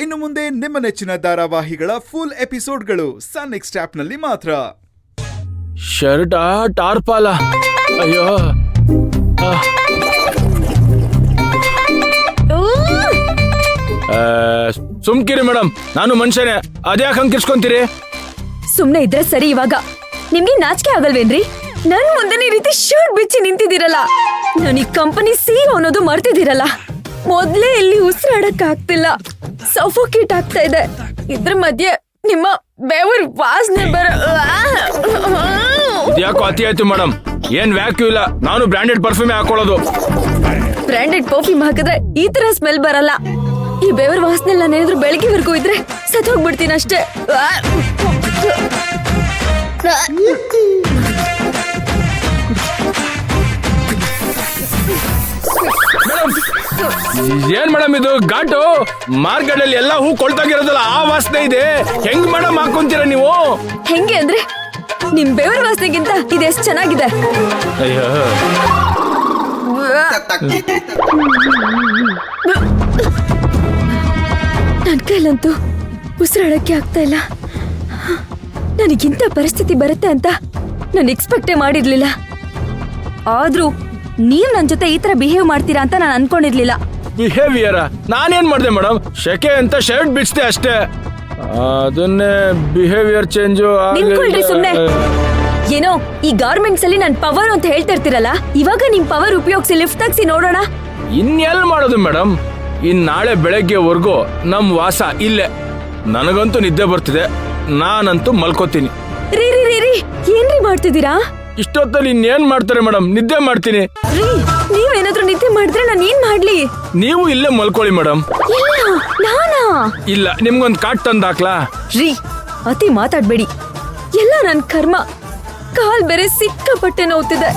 ಇನ್ನು ಮುಂದೆ ನಿಮ್ಮ ನೆಚ್ಚಿನ ಧಾರಾವಾಹಿಗಳ ಫುಲ್ ಎಪಿಸೋಡ್ಗಳು ಸನ್ ನೆಕ್ಸ್ಟ್ ಆಪ್ನಲ್ಲಿ ಮಾತ್ರ. ಶರ್ಟ್ ಟಾರ್ಪಾಲ, ಅಯ್ಯೋ ಸುಮ್ಕಿರಿ ಮೇಡಮ್, ನಾನು ಮನುಷ್ಯನೇ, ಅದ್ಯಾಕೆ ಹಂಗೆ ಕಿರ್ಸ್ಕೊಂತೀರಿ? ಸುಮ್ನೆ ಇದ್ರೆ ಸರಿ. ಇವಾಗ ನಿಮ್ಗೆ ನಾಚಿಕೆ ಆಗಲ್ವೇನ್ರಿ? ನನ್ ಮುಂದೆ ಈ ರೀತಿ ಶರ್ಟ್ ಬಿಚ್ಚಿ ನಿಂತಿದ್ದೀರಲ್ಲ, ನಾನು ಈ ಕಂಪನಿ ಸಿಇಒ ಅನ್ನೋದು ಮರ್ತಿದ್ದೀರಲ್ಲ. ಮೊದ್ಲೇ ಇಲ್ಲಿ ಉಸಿರಾಡಕ್ ಆಗ್ತಿಲ್ಲ, ಸಫೋಕೇಟ್ ಆಗ್ತಾ ಇದೆ. ಇದ್ರ ಮಧ್ಯೆ ನಿಮ್ಮ ಬೆವರ್ ವಾಸನೆ ಯಾಕೋ ಅತಿ ಆಯ್ತು ಮೇಡಮ್. ಏನ್ ವ್ಯಾಕ್ಯೂ ಇಲ್ಲ, ನಾನು ಬ್ರಾಂಡೆಡ್ ಪರ್ಫ್ಯೂಮ್ ಹಾಕೊಳ್ಳೋದು. ಬ್ರಾಂಡೆಡ್ ಪರ್ಫ್ಯೂಮ್ ಹಾಕಿದ್ರೆ ಈ ತರ ಸ್ಮೆಲ್ ಬರಲ್ಲ. ಈ ಬೆವರ್ ವಾಸನೆ ನಾನೇನಾದ್ರೂ ಬೆಳಗ್ಗೆವರೆಗೂ ಇದ್ರೆ ಸತ್ ಹೋಗ್ಬಿಡ್ತೀನಿ ಅಷ್ಟೇ. ಏನ್ ಮೇಡಮ್ ಇದು ಘಾಟು? ಮಾರ್ಕೆಟ್ ಅಲ್ಲಿ ಎಲ್ಲಾ ಹೂ ಕೊಳ್ತಾಗಿರೋದಲ್ಲ, ಆ ವಾಸನೆ ಇದೆ. ಹೆಂಗ್ ಮೇಡಮ್ ಹಾಕೊಂತೀರ ನೀವು? ಹೆಂಗೆ ಅಂದ್ರೆ ನಿಮ್ ಬೆವರ್ ವಾಸನೆಗಿಂತ ಇದೆಷ್ಟು ಚೆನ್ನಾಗಿದೆ. ಅಯ್ಯೋ ನನ್ ಕೈಲಂತೂ ಉಸಿರಾಡಕ್ಕೆ ಆಗ್ತಾ ಇಲ್ಲ. ನನಗಿಂತ ಪರಿಸ್ಥಿತಿ ಬರುತ್ತೆ ಅಂತ ನಾನು ಎಕ್ಸ್ಪೆಕ್ಟೇ ಮಾಡಿರ್ಲಿಲ್ಲ. ಆದ್ರೂ ನೀವ್ ನನ್ ಜೊತೆ ಈ ತರ ಬಿಹೇವ್ ಮಾಡ್ತೀರಾ ಅಂತ ನಾನು ಅನ್ಕೊಂಡಿರ್ಲಿಲ್ಲ. ಬಿಹೇವಿಯರ್ ನಾನೇನ್ ಮಾಡ್ದೆ ಮೇಡಮ್? ಶೆಕೆ ಅಂತ ಶರ್ಟ್ ಬಿಚ್ದೆ ಅಷ್ಟೇ, ಅದನ್ನೇ ಬಿಹೇವಿಯರ್ ಚೇಂಜು. ನಿಂತ್ಕೊಳ್ರಿ ಸುಮ್ನೆ. ಏನೋ ಈ ಗಾರ್ಮೆಂಟ್ಸ್ ಅಲ್ಲಿ ನನ್ ಪವರ್ ಅಂತ ಹೇಳ್ತಿರ್ತೀರಲ್ಲ, ಇವಾಗ ನಿಮ್ ಪವರ್ ಉಪಯೋಗಿಸಿ ಲಿಫ್ಟ್ ತೆಗ್ಸಿ ನೋಡೋಣ. ಇನ್ನೆಲ್ ಮಾಡೋದು ಮೇಡಮ್? ನಾಳೆ ಬೆಳಗ್ಗೆವರೆಗೂ ನಮ್ ವಾಸ ಇಲ್ಲೇ. ನನಗಂತೂ ನಿದ್ದೆ ಬರ್ತಿದೆ, ನಾನಂತೂ ಮಲ್ಕೋತೀನಿ. ರೀ ರೀ ರೀ ರೀ ಏನ್ರಿ ಮಾಡ್ತಿದ್ದೀರಾ? ಇಷ್ಟೊತ್ತಲ್ಲಿ ಇನ್ನೇನ್ ಮಾಡ್ತಾರೆ ಮೇಡಮ್? ನಿದ್ದೆ ಮಾಡ್ತೀನಿ. ರೀ ನೀವೇನಾದ್ರೂ ನಿದ್ದೆ ಮಾಡಿದ್ರೆ ನಾನು ಏನ್ ಮಾಡ್ಲಿ? ನೀವು ಇಲ್ಲೇ ಮಲ್ಕೊಳ್ಳಿ ಮೇಡಮ್. ಇಲ್ಲ ನಾನಾ? ಇಲ್ಲ, ನಿಮ್ಗೊಂದ್ ಕಾಟ್ ತಂದ್ ಹಾಕ್ಲಾ? ರೀ ಅತಿ ಮಾತಾಡ್ಬೇಡಿ. ಎಲ್ಲ ನನ್ ಕರ್ಮ. ಕಾಲ್ ಬೇರೆ ಸಿಕ್ಕಾಪಟ್ಟೆ ನೋವ್ತಿದೆ.